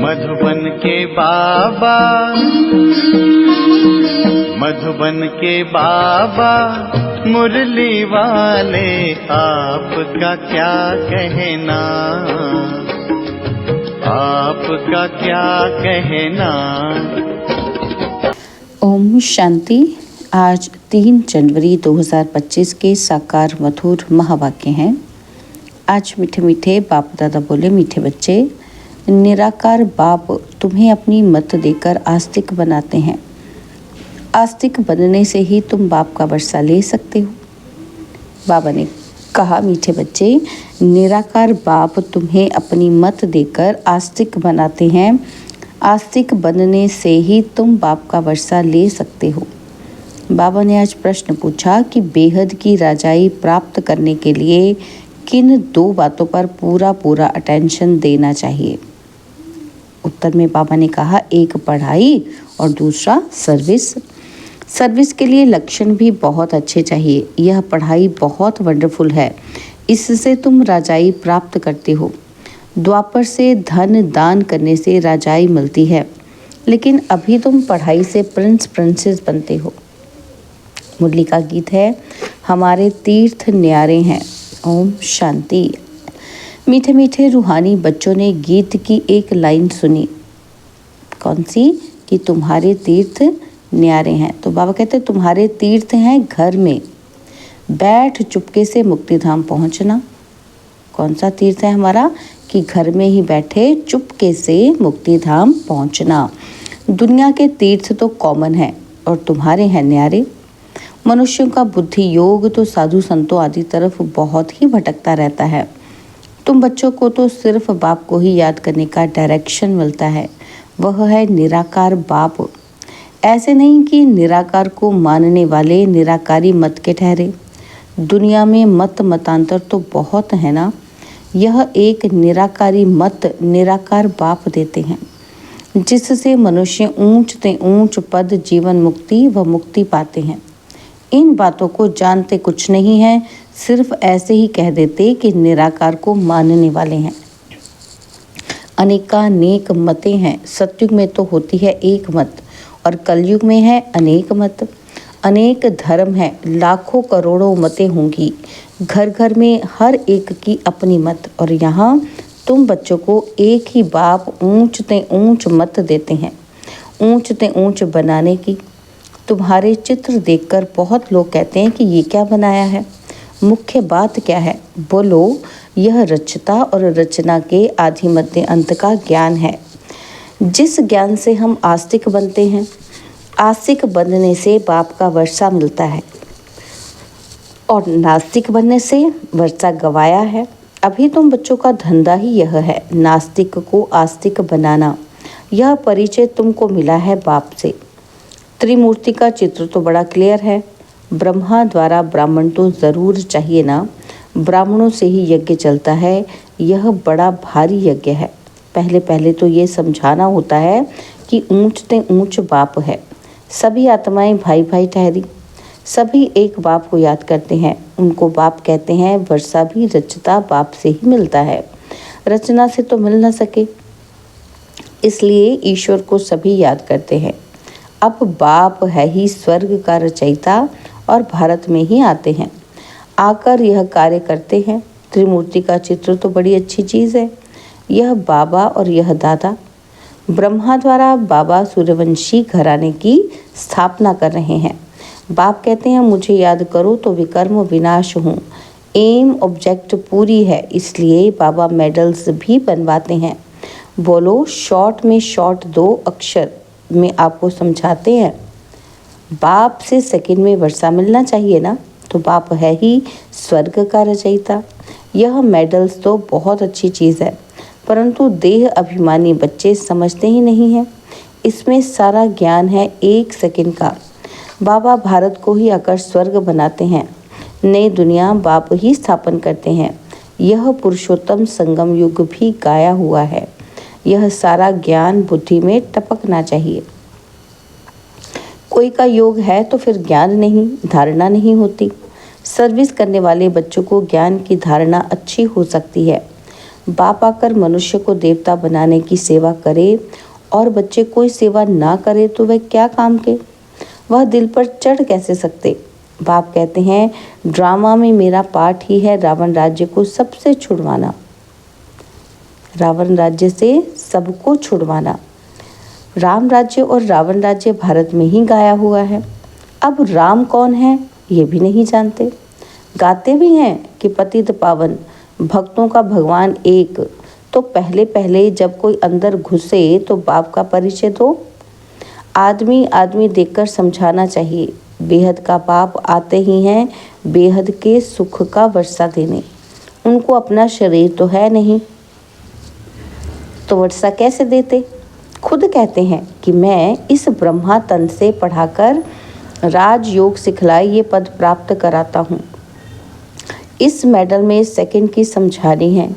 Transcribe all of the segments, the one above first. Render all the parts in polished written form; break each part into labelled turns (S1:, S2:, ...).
S1: मधुबन के बाबा, मधुबन के बाबा मुरली वाले, आपका क्या कहना, आपका क्या कहना।
S2: ओम शांति। आज 3 जनवरी 2025 के साकार मधुर महावाक्य हैं। आज मीठे मीठे बाप दादा बोले, मीठे बच्चे, निराकार बाप तुम्हें अपनी मत देकर आस्तिक बनाते हैं। आस्तिक बनने से ही तुम बाप का वर्षा ले सकते हो। बाबा ने कहा, मीठे बच्चे, निराकार बाप तुम्हें अपनी मत देकर आस्तिक बनाते हैं। आस्तिक बनने से ही तुम बाप का वर्षा ले सकते हो। बाबा ने आज प्रश्न पूछा कि बेहद की राजाई प्राप्त करने के लिए किन 2 बातों पर पूरा अटेंशन देना चाहिए। उत्तर में बाबा ने कहा, एक पढ़ाई और दूसरा सर्विस। सर्विस के लिए लक्षण भी बहुत अच्छे चाहिए। यह पढ़ाई बहुत वंडरफुल है, इससे तुम राजाई प्राप्त करते हो। द्वापर से धन दान करने से राजाई मिलती है, लेकिन अभी तुम पढ़ाई से प्रिंसेस बनते हो। मुरली का गीत है, हमारे तीर्थ न्यारे हैं। ओम शांति। मीठे मीठे रूहानी बच्चों ने गीत की एक लाइन सुनी। कौन सी? कि तुम्हारे तीर्थ न्यारे हैं। तो बाबा कहते हैं, तुम्हारे तीर्थ हैं घर में बैठ चुपके से मुक्तिधाम पहुंचना। कौन सा तीर्थ है हमारा? कि घर में ही बैठे चुपके से मुक्तिधाम पहुंचना। दुनिया के तीर्थ तो कॉमन है और तुम्हारे हैं न्यारे। मनुष्यों का बुद्धि योग तो साधु संतों आदि तरफ बहुत ही भटकता रहता है। तुम बच्चों को तो सिर्फ बाप को ही याद करने का डायरेक्शन मिलता है, वह है निराकार बाप। ऐसे नहीं कि निराकार को मानने वाले निराकारी मत के ठहरे। दुनिया में मतांतर तो बहुत है ना। यह एक निराकारी मत निराकार बाप देते हैं, जिससे मनुष्य ऊंच से ऊंच पद, जीवन मुक्ति व मुक्ति पाते हैं। इन बातों को जानते कुछ नहीं है, सिर्फ ऐसे ही कह देते कि निराकार को मानने वाले हैं। अनेकानेक मतें हैं। सतयुग में तो होती है एक मत और कलयुग में है अनेक मत। अनेक धर्म है, लाखों करोड़ों मतें होंगी। घर घर में हर एक की अपनी मत, और यहाँ तुम बच्चों को एक ही बाप ऊंच से ऊंच मत देते हैं, ऊंच से ऊंच बनाने की। तुम्हारे चित्र देखकर बहुत लोग कहते हैं कि ये क्या बनाया है, मुख्य बात क्या है? बोलो, यह रचता और रचना के आदि मध्य अंत का ज्ञान है, जिस ज्ञान से हम आस्तिक बनते हैं। आस्तिक बनने से बाप का वर्षा मिलता है और नास्तिक बनने से वर्षा गवाया है। अभी तुम बच्चों का धंधा ही यह है, नास्तिक को आस्तिक बनाना। यह परिचय तुमको मिला है बाप से। त्रिमूर्ति का चित्र तो बड़ा क्लियर है। ब्रह्मा द्वारा ब्राह्मण तो ज़रूर चाहिए ना, ब्राह्मणों से ही यज्ञ चलता है। यह बड़ा भारी यज्ञ है। पहले तो ये समझाना होता है कि ऊंच से ऊंच बाप है। सभी आत्माएं भाई भाई ठहरी, सभी एक बाप को याद करते हैं। उनको बाप कहते हैं। वर्षा भी रचता बाप से ही मिलता है, रचना से तो मिल न सके, इसलिए ईश्वर को सभी याद करते हैं। अब बाप है ही स्वर्ग का रचयिता और भारत में ही आते हैं, आकर यह कार्य करते हैं। त्रिमूर्ति का चित्र तो बड़ी अच्छी चीज़ है। यह बाबा और यह दादा। ब्रह्मा द्वारा बाबा सूर्यवंशी घराने की स्थापना कर रहे हैं। बाप कहते हैं, मुझे याद करो तो विकर्म विनाश हूँ। एम ऑब्जेक्ट पूरी है, इसलिए बाबा मेडल्स भी बनवाते हैं। बोलो, शॉर्ट में शॉर्ट 2 अक्षर में आपको समझाते हैं। बाप से सेकंड में वर्षा मिलना चाहिए ना, तो बाप है ही स्वर्ग का रचयिता। यह मेडल्स तो बहुत अच्छी चीज़ है, परंतु देह अभिमानी बच्चे समझते ही नहीं हैं। इसमें सारा ज्ञान है 1 सेकंड का। बाबा भारत को ही आकर स्वर्ग बनाते हैं, नई दुनिया बाप ही स्थापन करते हैं। यह पुरुषोत्तम संगम युग भी गाया हुआ है। यह सारा ज्ञान बुद्धि में टपकना चाहिए। कोई का योग है तो फिर ज्ञान नहीं, धारणा नहीं होती। सर्विस करने वाले बच्चों को ज्ञान की धारणा अच्छी हो सकती है। बाप आकर मनुष्य को देवता बनाने की सेवा करे और बच्चे कोई सेवा ना करे तो वह क्या काम के, वह दिल पर चढ़ कैसे सकते। बाप कहते हैं ड्रामा में मेरा पार्ट ही है रावण राज्य को सबसे छुड़वाना, रावण राज्य से सबको छुड़वाना। राम राज्य और रावण राज्य भारत में ही गाया हुआ है। अब राम कौन है ये भी नहीं जानते। गाते भी हैं कि पतित पावन भक्तों का भगवान एक, तो पहले पहले जब कोई अंदर घुसे तो बाप का परिचय दो। आदमी आदमी देखकर समझाना चाहिए। बेहद का बाप आते ही हैं बेहद के सुख का वर्षा देने। उनको अपना शरीर तो है नहीं, तो वर्षा कैसे देते। खुद कहते हैं कि मैं इस ब्रह्मा तन से पढ़ाकर राजयोग सिखलाई ये पद प्राप्त कराता हूँ। इस मेडल में सेकंड की समझानी है।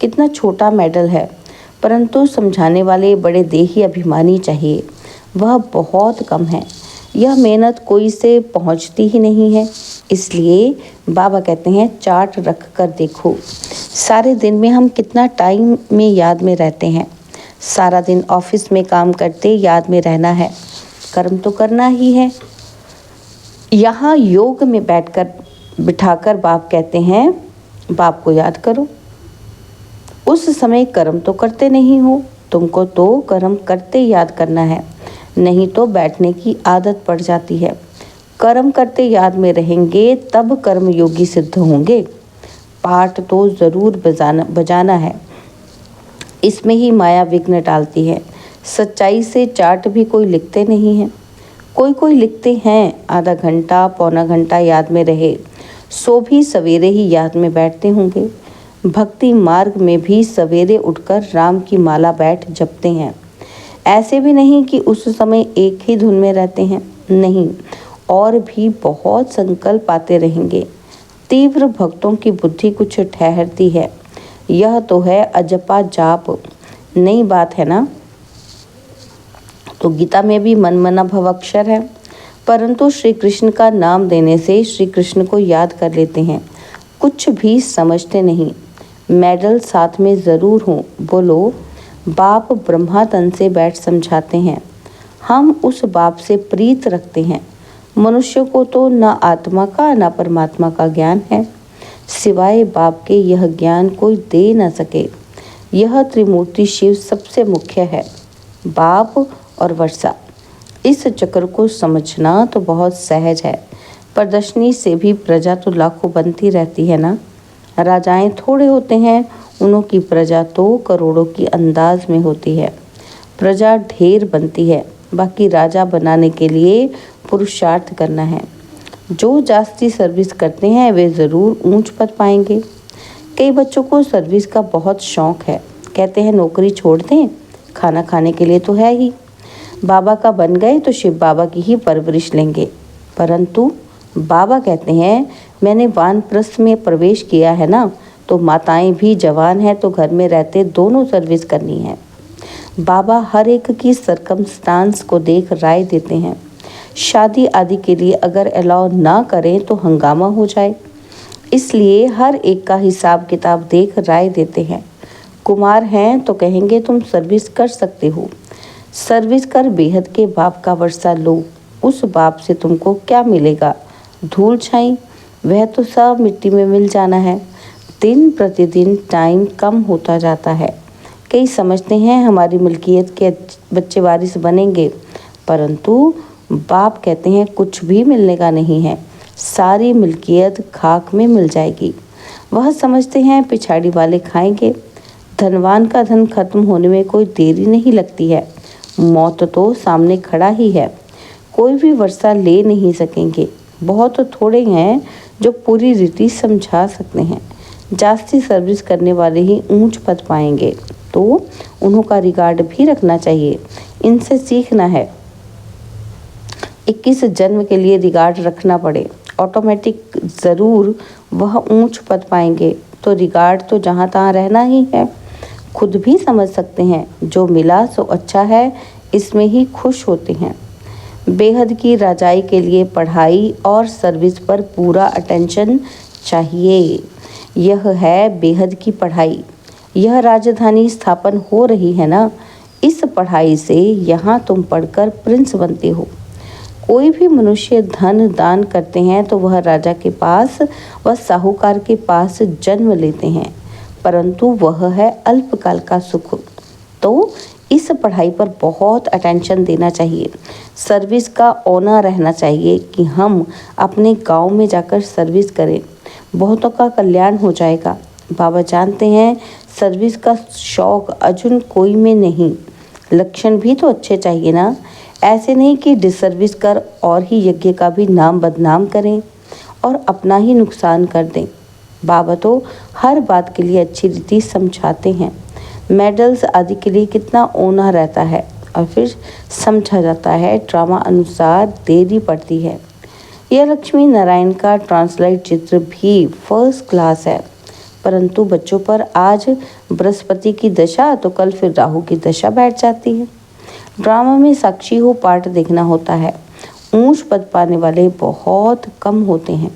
S2: कितना छोटा मेडल है, परंतु समझाने वाले बड़े देही अभिमानी चाहिए। वह बहुत कम है। यह मेहनत कोई से पहुंचती ही नहीं है। इसलिए बाबा कहते हैं चार्ट रख कर देखो। सारे दिन में हम कितना टाइम में याद में रहते हैं। सारा दिन ऑफिस में काम करते याद में रहना है, कर्म तो करना ही है। यहाँ योग में बिठाकर बाप कहते हैं बाप को याद करो। उस समय कर्म तो करते नहीं हो, तुमको तो कर्म करते याद करना है, नहीं तो बैठने की आदत पड़ जाती है। कर्म करते याद में रहेंगे तब कर्म योगी सिद्ध होंगे। पाठ तो ज़रूर बजाना है, इसमें ही माया विघ्न डालती है। सच्चाई से चार्ट भी कोई लिखते नहीं है। कोई लिखते हैं आधा घंटा पौना घंटा याद में रहे, सो भी सवेरे ही याद में बैठते होंगे। भक्ति मार्ग में भी सवेरे उठकर राम की माला बैठ जपते हैं। ऐसे भी नहीं कि उस समय एक ही धुन में रहते हैं, नहीं, और भी बहुत संकल्प आते रहेंगे। तीव्र भक्तों की बुद्धि कुछ ठहरती है। यह तो है अजपा जाप, नई बात है ना। तो गीता में भी मनमना भव अक्षर है, परंतु श्री कृष्ण का नाम देने से श्री कृष्ण को याद कर लेते हैं। कुछ भी समझते नहीं। मेडल साथ में ज़रूर हो। बोलो बाप ब्रह्मा तन से बैठ समझाते हैं। हम उस बाप से प्रीत रखते हैं। मनुष्य को तो न आत्मा का न परमात्मा का ज्ञान है। सिवाय बाप के यह ज्ञान कोई दे न सके। यह त्रिमूर्ति शिव सबसे मुख्य है, बाप और वर्षा। इस चक्र को समझना तो बहुत सहज है। प्रदर्शनी से भी प्रजा तो लाखों बनती रहती है ना। राजाएं थोड़े होते हैं, उनकी प्रजा तो करोड़ों की अंदाज में होती है। प्रजा ढेर बनती है, बाकी राजा बनाने के लिए पुरुषार्थ करना है। जो जास्ती सर्विस करते हैं वे ज़रूर ऊंच पद पाएंगे। कई बच्चों को सर्विस का बहुत शौक है। कहते हैं नौकरी छोड़ दें, खाना खाने के लिए तो है ही। बाबा का बन गए तो शिव बाबा की ही परवरिश लेंगे। परंतु बाबा कहते हैं मैंने वानप्रस्थ में प्रवेश किया है ना, तो माताएं भी जवान हैं तो घर में रहते दोनों सर्विस करनी है। बाबा हर एक की सरकमस्टांस को देख राय देते हैं। शादी आदि के लिए अगर अलाउ ना करें तो हंगामा हो जाए, इसलिए हर एक का हिसाब किताब देख राय देते हैं। कुमार हैं तो कहेंगे तुम सर्विस कर सकते हो, सर्विस कर बेहद के बाप का वर्षा लो। उस बाप से तुमको क्या मिलेगा? धूल छाई, वह तो सब मिट्टी में मिल जाना है। दिन प्रतिदिन टाइम कम होता जाता है। कई समझते हैं हमारी मिल्कियत के बच्चे वारिस बनेंगे, परंतु बाप कहते हैं कुछ भी मिलने का नहीं है। सारी मिल्कियत खाक में मिल जाएगी। वह समझते हैं पिछाड़ी वाले खाएंगे। धनवान का धन खत्म होने में कोई देरी नहीं लगती है। मौत तो सामने खड़ा ही है। कोई भी वर्षा ले नहीं सकेंगे। बहुत थोड़े हैं जो पूरी रीति समझा सकते हैं। जास्ती सर्विस करने वाले ही ऊंच पद पाएंगे, तो उनका रिगार्ड भी रखना चाहिए। इनसे सीखना है। 21 जन्म के लिए रिगार्ड रखना पड़े, ऑटोमेटिक ज़रूर वह ऊंच पद पाएंगे। तो रिगार्ड तो जहाँ तहाँ रहना ही है। खुद भी समझ सकते हैं जो मिला सो अच्छा है, इसमें ही खुश होते हैं। बेहद की राजाई के लिए पढ़ाई और सर्विस पर पूरा अटेंशन चाहिए। यह है बेहद की पढ़ाई। यह राजधानी स्थापन हो रही है ना, इस पढ़ाई से यहाँ तुम पढ़कर प्रिंस बनते हो। कोई भी मनुष्य धन दान करते हैं तो वह राजा के पास व साहूकार के पास जन्म लेते हैं, परंतु वह है अल्पकाल का सुख। तो इस पढ़ाई पर बहुत अटेंशन देना चाहिए। सर्विस का ऑनर रहना चाहिए कि हम अपने गांव में जाकर सर्विस करें, बहुतों का कल्याण हो जाएगा। बाबा जानते हैं सर्विस का शौक अर्जुन कोई में नहीं, लक्षण भी तो अच्छे चाहिए ना। ऐसे नहीं कि डिसर्विस कर और ही यज्ञ का भी नाम बदनाम करें और अपना ही नुकसान कर दें। बाबा तो हर बात के लिए अच्छी रीति समझाते हैं। मेडल्स आदि के लिए कितना ओना रहता है और फिर समझा जाता है, ड्रामा अनुसार देरी पड़ती है। यह लक्ष्मी नारायण का ट्रांसलेट चित्र भी फर्स्ट क्लास है, परंतु बच्चों पर आज बृहस्पति की दशा तो कल फिर राहु की दशा बैठ जाती है। ड्रामा में साक्षी हो पाठ देखना होता है। ऊंच पद पाने वाले बहुत कम होते हैं।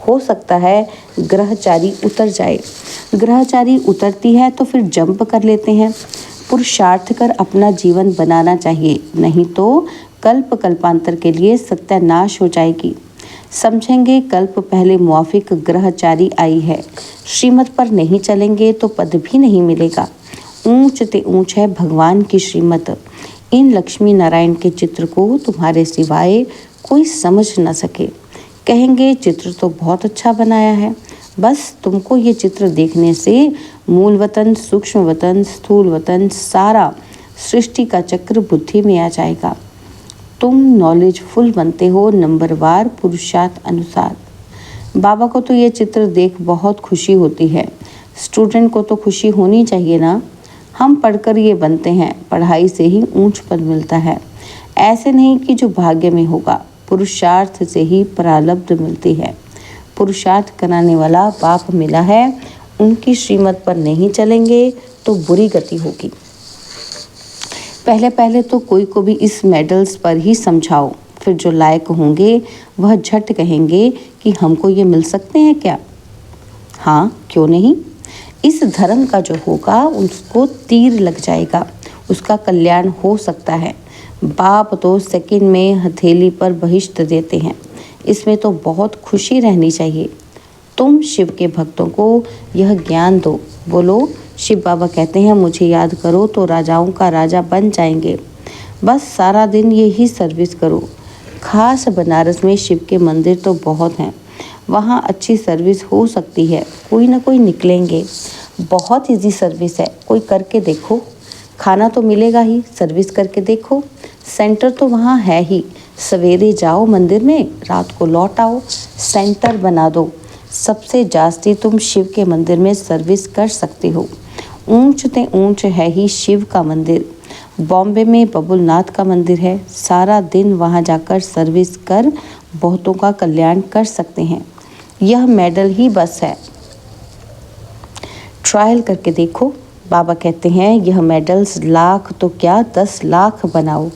S2: हो सकता है ग्रहचारी उतर जाए। ग्रहचारी उतरती है तो फिर जंप कर लेते हैं। पुरुषार्थ कर अपना जीवन बनाना चाहिए, नहीं तो कल्प कल्पांतर के लिए सत्यानाश हो जाएगी। समझेंगे कल्प पहले मुआफिक ग्रहचारी आई है। श्रीमत पर नहीं चलेंगे तो पद भी नहीं मिलेगा। ऊंच ते ऊंच है भगवान की श्रीमत। इन लक्ष्मी नारायण के चित्र को तुम्हारे सिवाय कोई समझ न सके। कहेंगे चित्र तो बहुत अच्छा बनाया है, बस तुमको ये चित्र देखने से मूल वतन, सूक्ष्म वतन, स्थूल वतन, सारा सृष्टि का चक्र बुद्धि में आ जाएगा। तुम नॉलेजफुल बनते हो नंबरवार पुरुषार्थ अनुसार। बाबा को तो ये चित्र देख बहुत खुशी होती है। स्टूडेंट को तो खुशी होनी चाहिए ना। हम पढ़कर ये बनते हैं, पढ़ाई से ही ऊंच पद मिलता है। ऐसे नहीं कि जो भाग्य में होगा, पुरुषार्थ से ही प्रारब्ध मिलती है। पुरुषार्थ कराने वाला बाप मिला है, उनकी श्रीमत पर नहीं चलेंगे तो बुरी गति होगी। पहले पहले तो कोई को भी इस मेडल्स पर ही समझाओ, फिर जो लायक होंगे वह झट कहेंगे कि हमको ये मिल सकते हैं क्या। हाँ, क्यों नहीं। इस धर्म का जो होगा उसको तीर लग जाएगा, उसका कल्याण हो सकता है। बाप तो सेकंड में हथेली पर बहिष्ठ देते हैं। इसमें तो बहुत खुशी रहनी चाहिए। तुम शिव के भक्तों को यह ज्ञान दो। बोलो, शिव बाबा कहते हैं मुझे याद करो तो राजाओं का राजा बन जाएंगे। बस सारा दिन यही सर्विस करो। खास बनारस में शिव के मंदिर तो बहुत हैं, वहाँ अच्छी सर्विस हो सकती है। कोई ना कोई निकलेंगे। बहुत इजी सर्विस है, कोई करके देखो। खाना तो मिलेगा ही, सर्विस करके देखो। सेंटर तो वहाँ है ही। सवेरे जाओ मंदिर में, रात को लौट आओ। सेंटर बना दो। सबसे जास्ती तुम शिव के मंदिर में सर्विस कर सकते हो। ऊंच ते ऊंच है ही शिव का मंदिर। बॉम्बे में बबुलनाथ का मंदिर है। सारा दिन वहाँ जाकर सर्विस कर बहुतों का कल्याण कर सकते हैं। यह मेडल ही बस है, ट्रायल करके देखो। बाबा कहते हैं यह मेडल्स लाख तो क्या 10 लाख बनाओ।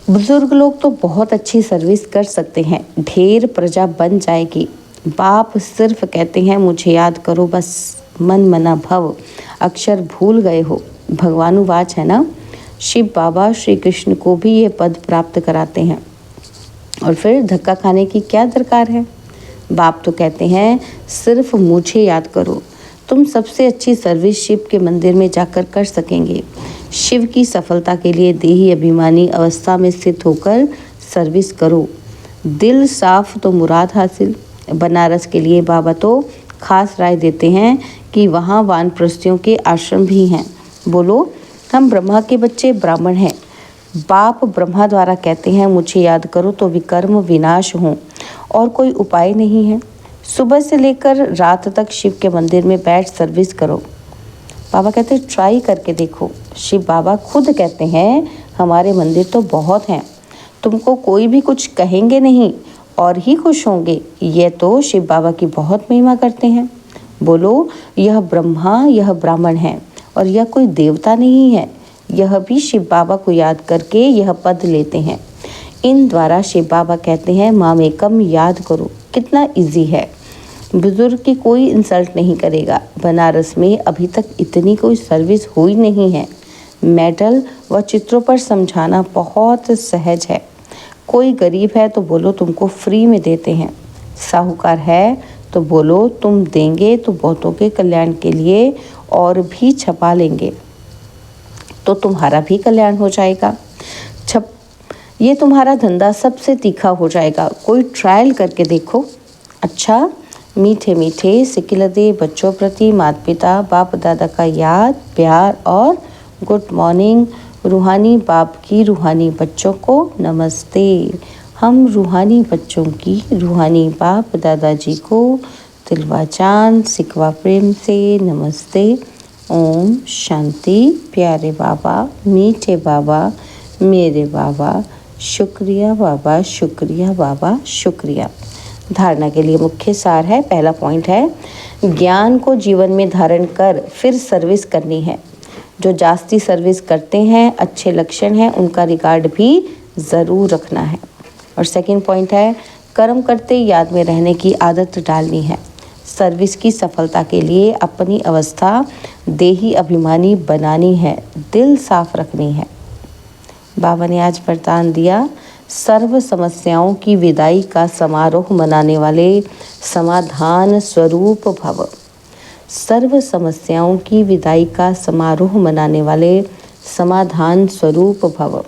S2: बुजुर्ग लोग तो बहुत अच्छी सर्विस कर सकते हैं, ढेर प्रजा बन जाएगी। बाप सिर्फ कहते हैं मुझे याद करो, बस मन मना भव, अक्षर भूल गए हो। भगवानुवाच है ना। शिव बाबा श्री कृष्ण को भी ये पद प्राप्त कराते हैं, और फिर धक्का खाने की क्या दरकार है। बाप तो कहते हैं सिर्फ मुझे याद करो। तुम सबसे अच्छी सर्विस शिव के मंदिर में जाकर कर सकेंगे। शिव की सफलता के लिए देही अभिमानी अवस्था में स्थित होकर सर्विस करो। दिल साफ तो मुराद हासिल। बनारस के लिए बाबा तो खास राय देते हैं कि वहाँ वानप्रस्थियों के आश्रम भी हैं। बोलो, हम ब्रह्मा के बच्चे ब्राह्मण हैं। बाप ब्रह्मा द्वारा कहते हैं मुझे याद करो तो विकर्म विनाश हों, और कोई उपाय नहीं है। सुबह से लेकर रात तक शिव के मंदिर में बैठ सर्विस करो। बाबा कहते हैं ट्राई करके देखो। शिव बाबा खुद कहते हैं हमारे मंदिर तो बहुत हैं, तुमको कोई भी कुछ कहेंगे नहीं और ही खुश होंगे। ये तो शिव बाबा की बहुत महिमा करते हैं। बोलो, यह ब्रह्मा, यह ब्राह्मण है और यह कोई देवता नहीं है। यह भी शिव बाबा को याद करके यह पद लेते हैं। इन द्वारा शिव बाबा कहते हैं मामेकम याद करो। कितना इजी है। बुजुर्ग की कोई इंसल्ट नहीं करेगा। बनारस में अभी तक इतनी कोई सर्विस हुई नहीं है। मेडल व चित्रों पर समझाना बहुत सहज है। कोई गरीब है तो बोलो तुमको फ्री में देते हैं। साहूकार है तो बोलो तुम देंगे तो बहुतों के कल्याण के लिए और भी छपा लेंगे तो तुम्हारा भी कल्याण हो जाएगा। ये तुम्हारा धंधा सबसे तीखा हो जाएगा। कोई ट्रायल करके देखो। अच्छा, मीठे मीठे सिकिलदे बच्चों प्रति माता पिता बाप दादा का याद प्यार और गुड मॉर्निंग। रूहानी बाप की रूहानी बच्चों को नमस्ते। हम रूहानी बच्चों की रूहानी बाप दादाजी को दिलवा जान सिकवा प्रेम से नमस्ते। ओम शांति। प्यारे बाबा, मीठे बाबा, मेरे बाबा, शुक्रिया बाबा, शुक्रिया बाबा, शुक्रिया। धारणा के लिए मुख्य सार है। पहला पॉइंट है, ज्ञान को जीवन में धारण कर फिर सर्विस करनी है। जो जास्ती सर्विस करते हैं अच्छे लक्षण हैं, उनका रिकॉर्ड भी ज़रूर रखना है। और सेकंड पॉइंट है, कर्म करते याद में रहने की आदत डालनी है। सर्विस की सफलता के लिए अपनी अवस्था देही अभिमानी बनानी है, दिल साफ रखनी है। बाबा ने आज वरदान दिया, सर्व समस्याओं की विदाई का समारोह मनाने वाले समाधान स्वरूप भव। सर्व समस्याओं की विदाई का समारोह मनाने वाले समाधान स्वरूप भव।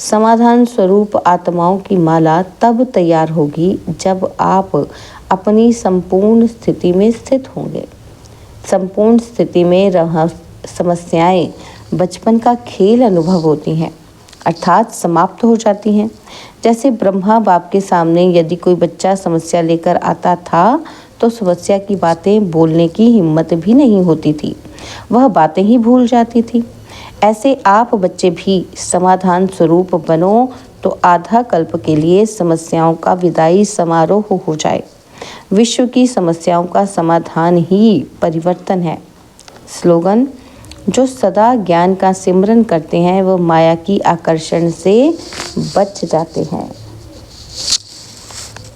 S2: समाधान स्वरूप आत्माओं की माला तब तैयार होगी जब आप अपनी संपूर्ण स्थिति में स्थित होंगे। संपूर्ण स्थिति में समस्याएं बचपन का खेल अनुभव होती हैं, अर्थात समाप्त हो जाती हैं। जैसे ब्रह्मा बाप के सामने यदि कोई बच्चा समस्या लेकर आता था तो समस्या की बातें बोलने की हिम्मत भी नहीं होती थी, वह बातें ही भूल जाती थी। ऐसे आप बच्चे भी समाधान स्वरूप बनो तो आधा कल्प के लिए समस्याओं का विदाई समारोह हो जाए। विश्व की समस्याओं का समाधान ही परिवर्तन है। स्लोगन, जो सदा ज्ञान का सिमरन करते हैं वह माया की आकर्षण से बच जाते हैं।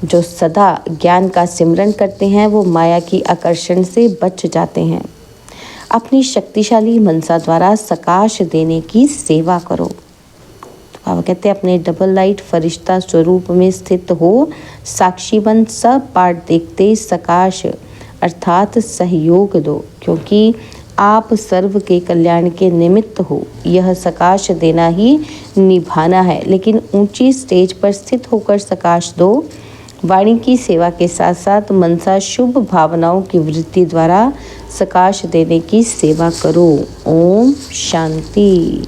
S2: जो सदा ज्ञान का सिमरन करते हैं वो माया की आकर्षण से बच जाते हैं। अपनी शक्तिशाली मनसा द्वारा सकाश देने की सेवा करो। तो बाबा कहते हैं अपने डबल लाइट फरिश्ता स्वरूप में स्थित हो, साक्षी बन सब पाठ देखते सकाश अर्थात सहयोग दो, क्योंकि आप सर्व के कल्याण के निमित्त हो। यह सकाश देना ही निभाना है, लेकिन ऊंची स्टेज पर स्थित होकर सकाश दो। वाणी की सेवा के साथ साथ मनसा शुभ भावनाओं की वृत्ति द्वारा सकाश देने की सेवा करो। ओम शांति।